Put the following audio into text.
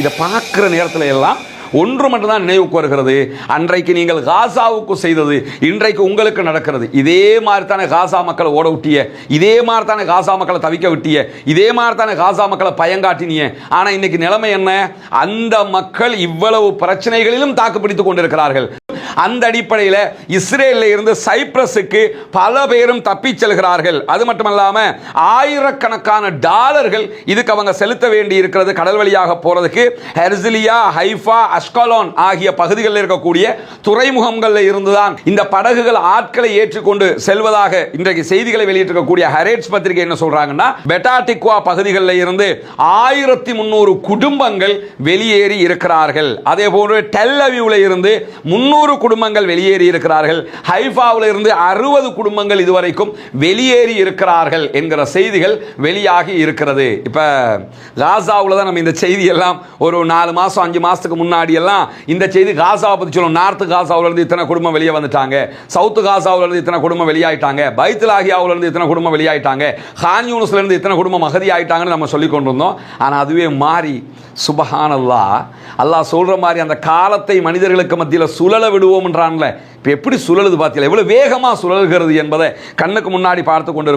இதை பார்க்குற நேரத்தில் எல்லாம் ஒன்று மட்டும்தான் நினைவுக்கு வருகிறது. அன்றைக்கு நீங்கள் காசாவுக்கு செய்தது இன்றைக்கு உங்களுக்கு நடக்கிறது. இதே மாதிரி தானே காசா மக்களை ஓட விட்டிய, இதே மாதிரி தானே காசா மக்களை தவிக்க விட்டிய, இதே மாதிரி தானே காசா மக்களை பயங்காட்டினிய. ஆனால் இன்னைக்கு நிலைமை என்ன? அந்த மக்கள் இவ்வளவு பிரச்சனைகளிலும் தாக்குப்பிடித்துக் கொண்டிருக்கிறார்கள். அந்த அடிப்படையில் இஸ்ரேலில் இருந்து சைப்ரஸுக்கு பல பேரும் தப்பிச் செல்கிறார்கள். அது மட்டுமல்லாம ஆயிரக்கணக்கான டாலர்கள் இதுக்கு அவங்க செலுத்த வேண்டி இருக்கிறது. கடல் வழியாக போறதுக்கு ஹெர்சிலியா, ஹைஃபா, அஷ்கலோன் ஆகிய பகுதிகளில் இருக்கக்கூடிய துறைமுகங்களில் இருந்துதான் இந்த படகுகள் ஆட்களை ஏற்றுக்கொண்டு செல்வதாக இன்றைக்கு செய்திகளை வெளியிட்டிருக்கக்கூடிய ஹரேட்ஸ் பத்திரிகை என்ன சொல்றாங்கன்னா, பெட்டாடிக்வா பகுதிகளில் இருந்து 1300 குடும்பங்கள் வெளியேறி இருக்கிறார்கள். அதே போன்று டெல் அவீவ்ல இருந்து 300 குடும்பங்கள் வெளியேறி இருக்கிறார்கள். ஹைஃபாவில் இருந்து 60 குடும்பங்கள் இதுவரைக்கும் வெளியேறி இருக்கிறார்கள் என்கிற செய்திகள் வெளியாகி இருக்கிறது. இப்ப காசாவில் தான் நம்ம இந்த செய்தி எல்லாம் ஒரு 4 மாசம் 5 மாசத்துக்கு முன்னாடி எல்லாம் இந்த செய்தி காசாவை பத்தி சொல்லுவோம். நார்த் காசாவில் இருந்து இத்தனை குடும்பம் வெளியே வந்துட்டாங்க, சவுத் காசாவில் இருந்து இத்தனை குடும்பம் வெளியாயிட்டாங்க, பைத்துலாகியாவில் இருந்து இத்தனை குடும்பம் வெளியாயிட்டாங்க, கான் யூனிஸ்ல இருந்து இத்தனை குடும்பம் அகதி ஆயிட்டாங்கன்னு நம்ம சொல்லி கொண்டிருந்தோம். ஆனா அதுவே மாறி சுப்ஹானல்லாஹ், அல்லாஹ் சொல்ற மாதிரி அந்த காலத்தை மனிதர்களுக்கு மத்தியில் சுழல விடுவோம் என்றான்ல. இப்போ எப்படி சுழலுது பார்த்தீங்களா? எவ்வளவு வேகமாக சுழல்கிறது என்பதை கண்ணுக்கு முன்னாடி பார்த்து கொண்டு